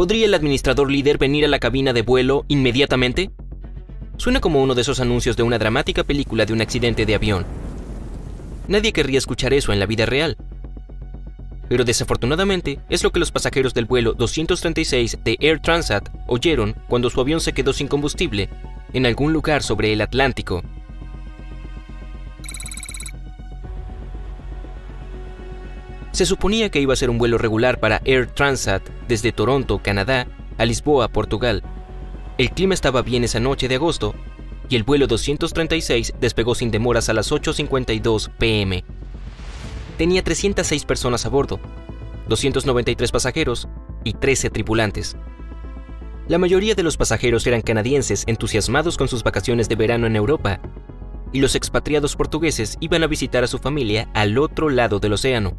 ¿Podría el administrador líder venir a la cabina de vuelo inmediatamente? Suena como uno de esos anuncios de una dramática película de un accidente de avión. Nadie querría escuchar eso en la vida real. Pero desafortunadamente es lo que los pasajeros del vuelo 236 de Air Transat oyeron cuando su avión se quedó sin combustible en algún lugar sobre el Atlántico. Se suponía que iba a ser un vuelo regular para Air Transat desde Toronto, Canadá, a Lisboa, Portugal. El clima estaba bien esa noche de agosto y el vuelo 236 despegó sin demoras a las 8:52 p.m. Tenía 306 personas a bordo, 293 pasajeros y 13 tripulantes. La mayoría de los pasajeros eran canadienses entusiasmados con sus vacaciones de verano en Europa, y los expatriados portugueses iban a visitar a su familia al otro lado del océano.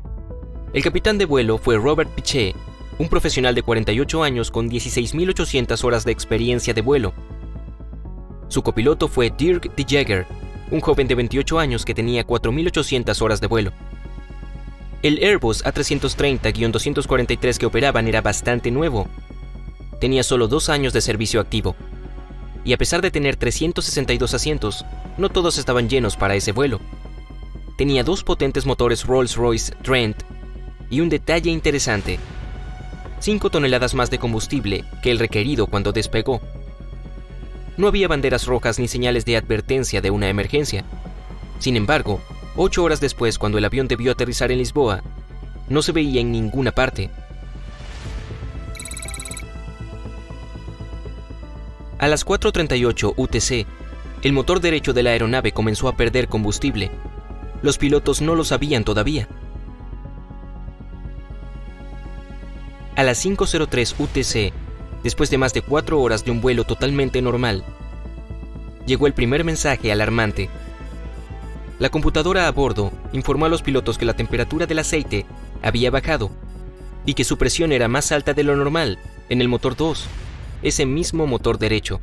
El capitán de vuelo fue Robert Pichet, un profesional de 48 años con 16.800 horas de experiencia de vuelo. Su copiloto fue Dirk de Jager, un joven de 28 años que tenía 4.800 horas de vuelo. El Airbus A330-243 que operaban era bastante nuevo. Tenía solo 2 años de servicio activo. Y a pesar de tener 362 asientos, no todos estaban llenos para ese vuelo. Tenía 2 potentes motores Rolls-Royce Trent y un detalle interesante: 5 toneladas más de combustible que el requerido cuando despegó. No había banderas rojas ni señales de advertencia de una emergencia. Sin embargo, 8 horas después, cuando el avión debió aterrizar en Lisboa, no se veía en ninguna parte. A las 4:38 UTC, el motor derecho de la aeronave comenzó a perder combustible. Los pilotos no lo sabían todavía. A las 5:03 UTC, después de más de 4 horas de un vuelo totalmente normal, llegó el primer mensaje alarmante. La computadora a bordo informó a los pilotos que la temperatura del aceite había bajado y que su presión era más alta de lo normal en el motor 2, ese mismo motor derecho.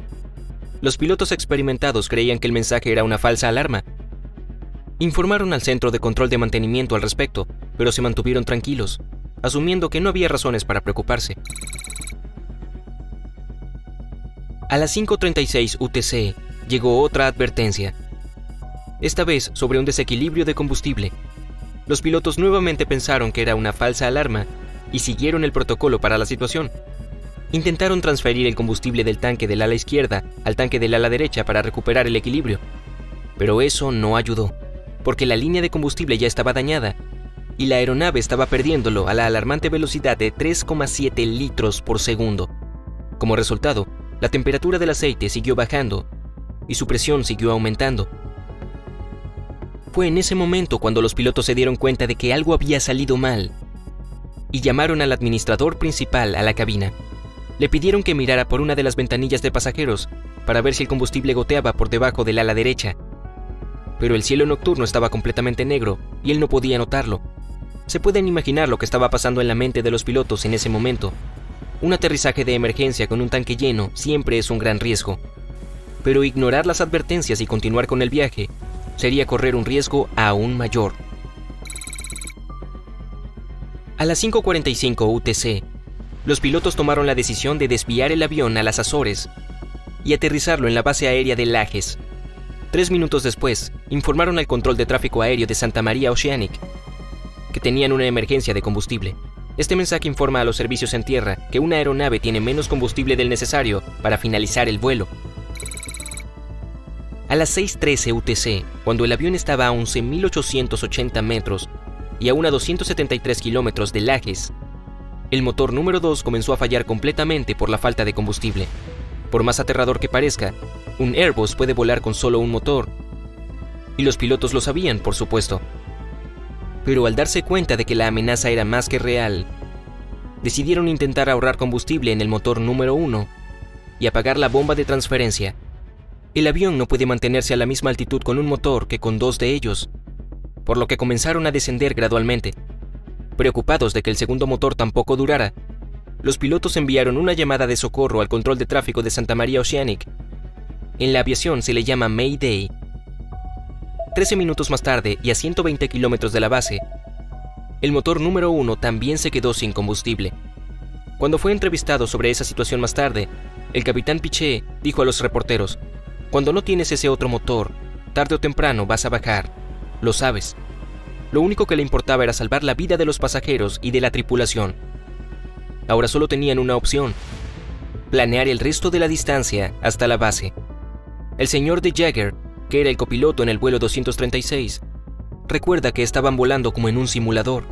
Los pilotos experimentados creían que el mensaje era una falsa alarma. Informaron al centro de control de mantenimiento al respecto, pero se mantuvieron tranquilos, asumiendo que no había razones para preocuparse. A las 5:36 UTC llegó otra advertencia. Esta vez sobre un desequilibrio de combustible. Los pilotos nuevamente pensaron que era una falsa alarma y siguieron el protocolo para la situación. Intentaron transferir el combustible del tanque del ala izquierda al tanque del ala derecha para recuperar el equilibrio. Pero eso no ayudó, porque la línea de combustible ya estaba dañada y la aeronave estaba perdiéndolo a la alarmante velocidad de 3,7 litros por segundo. Como resultado, la temperatura del aceite siguió bajando y su presión siguió aumentando. Fue en ese momento cuando los pilotos se dieron cuenta de que algo había salido mal y llamaron al administrador principal a la cabina. Le pidieron que mirara por una de las ventanillas de pasajeros para ver si el combustible goteaba por debajo del ala derecha. Pero el cielo nocturno estaba completamente negro y él no podía notarlo. Se pueden imaginar lo que estaba pasando en la mente de los pilotos en ese momento. Un aterrizaje de emergencia con un tanque lleno siempre es un gran riesgo. Pero ignorar las advertencias y continuar con el viaje sería correr un riesgo aún mayor. A las 5:45 UTC, los pilotos tomaron la decisión de desviar el avión a las Azores y aterrizarlo en la base aérea de Lajes. 3 minutos después, informaron al control de tráfico aéreo de Santa María Oceanic que tenían una emergencia de combustible. Este mensaje informa a los servicios en tierra que una aeronave tiene menos combustible del necesario para finalizar el vuelo. A las 6:13 UTC, cuando el avión estaba a 11.880 metros y a unos 273 kilómetros de Lajes, el motor número 2 comenzó a fallar completamente por la falta de combustible. Por más aterrador que parezca, un Airbus puede volar con solo un motor. Y los pilotos lo sabían, por supuesto. Pero al darse cuenta de que la amenaza era más que real, decidieron intentar ahorrar combustible en el motor número 1 y apagar la bomba de transferencia. El avión no puede mantenerse a la misma altitud con un motor que con 2 de ellos, por lo que comenzaron a descender gradualmente. Preocupados de que el segundo motor tampoco durara, los pilotos enviaron una llamada de socorro al control de tráfico de Santa María Oceanic. En la aviación se le llama Mayday. 13 minutos más tarde y a 120 kilómetros de la base, el motor número 1 también se quedó sin combustible. Cuando fue entrevistado sobre esa situación más tarde, el capitán Piché dijo a los reporteros: «Cuando no tienes ese otro motor, tarde o temprano vas a bajar. Lo sabes». Lo único que le importaba era salvar la vida de los pasajeros y de la tripulación. Ahora solo tenían una opción: planear el resto de la distancia hasta la base. El señor de Jaeger, que era el copiloto en el vuelo 236, recuerda que estaban volando como en un simulador,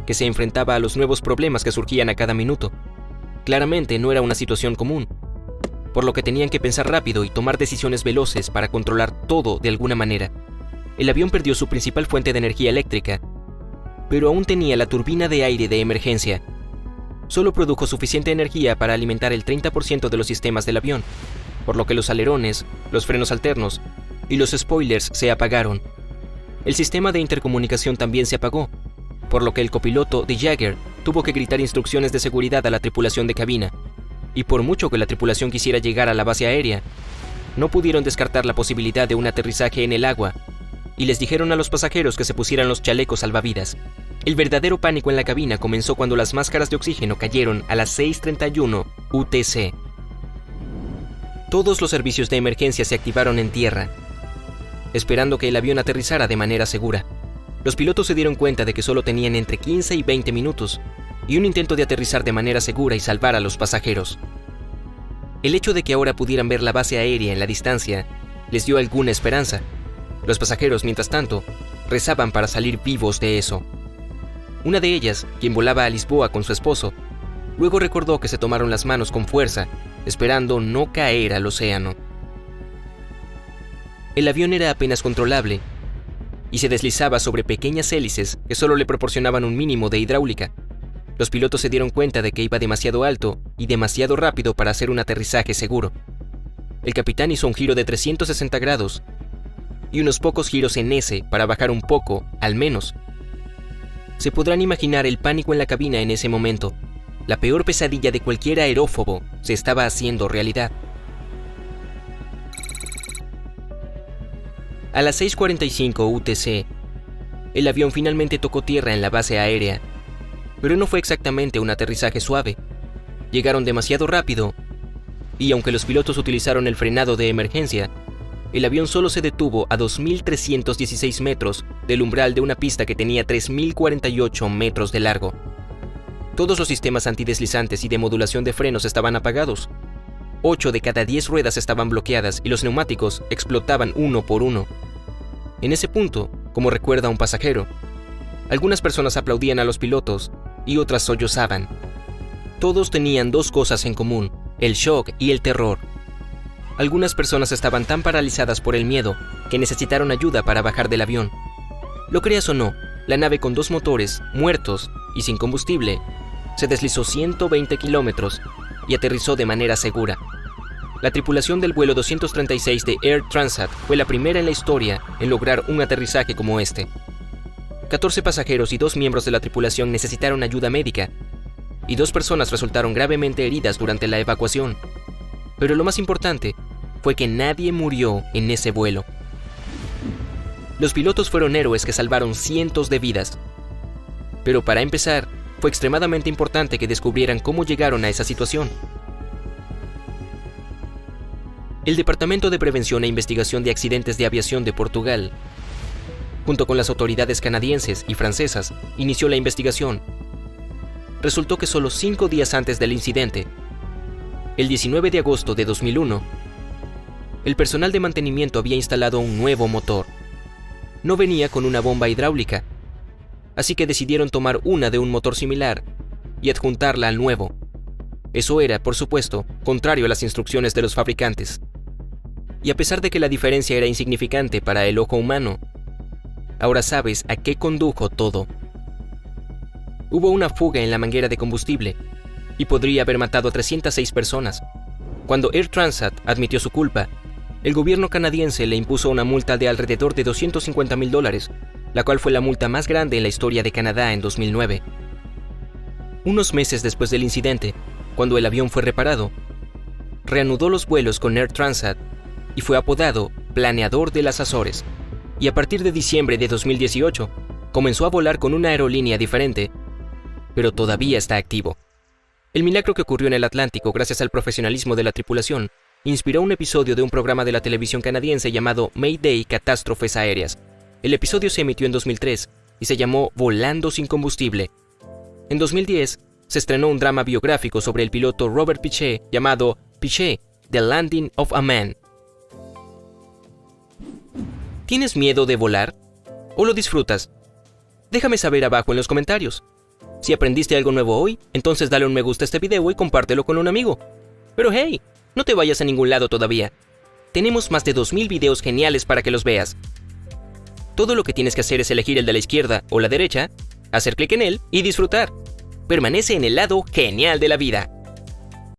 que se enfrentaba a los nuevos problemas que surgían a cada minuto. Claramente no era una situación común, por lo que tenían que pensar rápido y tomar decisiones veloces para controlar todo de alguna manera. El avión perdió su principal fuente de energía eléctrica, pero aún tenía la turbina de aire de emergencia. Solo produjo suficiente energía para alimentar el 30% de los sistemas del avión, por lo que los alerones, los frenos alternos y los spoilers se apagaron. El sistema de intercomunicación también se apagó, por lo que el copiloto de Jaeger tuvo que gritar instrucciones de seguridad a la tripulación de cabina, y por mucho que la tripulación quisiera llegar a la base aérea, no pudieron descartar la posibilidad de un aterrizaje en el agua, y les dijeron a los pasajeros que se pusieran los chalecos salvavidas. El verdadero pánico en la cabina comenzó cuando las máscaras de oxígeno cayeron a las 6:31 UTC. Todos los servicios de emergencia se activaron en tierra, esperando que el avión aterrizara de manera segura. Los pilotos se dieron cuenta de que solo tenían entre 15 y 20 minutos y un intento de aterrizar de manera segura y salvar a los pasajeros. El hecho de que ahora pudieran ver la base aérea en la distancia les dio alguna esperanza. Los pasajeros, mientras tanto, rezaban para salir vivos de eso. Una de ellas, quien volaba a Lisboa con su esposo, luego recordó que se tomaron las manos con fuerza, esperando no caer al océano. El avión era apenas controlable y se deslizaba sobre pequeñas hélices que solo le proporcionaban un mínimo de hidráulica. Los pilotos se dieron cuenta de que iba demasiado alto y demasiado rápido para hacer un aterrizaje seguro. El capitán hizo un giro de 360 grados y unos pocos giros en S para bajar un poco, al menos. Se podrán imaginar el pánico en la cabina en ese momento. La peor pesadilla de cualquier aerófobo se estaba haciendo realidad. A las 6:45 UTC, el avión finalmente tocó tierra en la base aérea, pero no fue exactamente un aterrizaje suave. Llegaron demasiado rápido, y aunque los pilotos utilizaron el frenado de emergencia, el avión solo se detuvo a 2.316 metros del umbral de una pista que tenía 3.048 metros de largo. Todos los sistemas antideslizantes y de modulación de frenos estaban apagados. 8 de cada 10 ruedas estaban bloqueadas y los neumáticos explotaban uno por uno. En ese punto, como recuerda un pasajero, algunas personas aplaudían a los pilotos y otras sollozaban. Todos tenían dos cosas en común: el shock y el terror. Algunas personas estaban tan paralizadas por el miedo que necesitaron ayuda para bajar del avión. Lo creas o no, la nave con 2 motores, muertos y sin combustible, se deslizó 120 kilómetros y aterrizó de manera segura. La tripulación del vuelo 236 de Air Transat fue la primera en la historia en lograr un aterrizaje como este. 14 pasajeros y 2 miembros de la tripulación necesitaron ayuda médica, y 2 personas resultaron gravemente heridas durante la evacuación. Pero lo más importante fue que nadie murió en ese vuelo. Los pilotos fueron héroes que salvaron cientos de vidas. Pero para empezar, fue extremadamente importante que descubrieran cómo llegaron a esa situación. El Departamento de Prevención e Investigación de Accidentes de Aviación de Portugal, junto con las autoridades canadienses y francesas, inició la investigación. Resultó que solo 5 días antes del incidente, el 19 de agosto de 2001, el personal de mantenimiento había instalado un nuevo motor. No venía con una bomba hidráulica, así que decidieron tomar una de un motor similar y adjuntarla al nuevo. Eso era, por supuesto, contrario a las instrucciones de los fabricantes. Y a pesar de que la diferencia era insignificante para el ojo humano, ahora sabes a qué condujo todo. Hubo una fuga en la manguera de combustible y podría haber matado a 306 personas. Cuando Air Transat admitió su culpa, el gobierno canadiense le impuso una multa de alrededor de $250,000, la cual fue la multa más grande en la historia de Canadá en 2009. Unos meses después del incidente, cuando el avión fue reparado, reanudó los vuelos con Air Transat y fue apodado Planeador de las Azores. Y a partir de diciembre de 2018, comenzó a volar con una aerolínea diferente, pero todavía está activo. El milagro que ocurrió en el Atlántico gracias al profesionalismo de la tripulación inspiró un episodio de un programa de la televisión canadiense llamado Mayday Catástrofes Aéreas. El episodio se emitió en 2003 y se llamó Volando sin combustible. En 2010 se estrenó un drama biográfico sobre el piloto Robert Piché llamado Piché, The Landing of a Man. ¿Tienes miedo de volar? ¿O lo disfrutas? Déjame saber abajo en los comentarios. Si aprendiste algo nuevo hoy, entonces dale un me gusta a este video y compártelo con un amigo. Pero hey, no te vayas a ningún lado todavía. Tenemos más de 2000 videos geniales para que los veas. Todo lo que tienes que hacer es elegir el de la izquierda o la derecha, hacer clic en él y disfrutar. Permanece en el lado genial de la vida.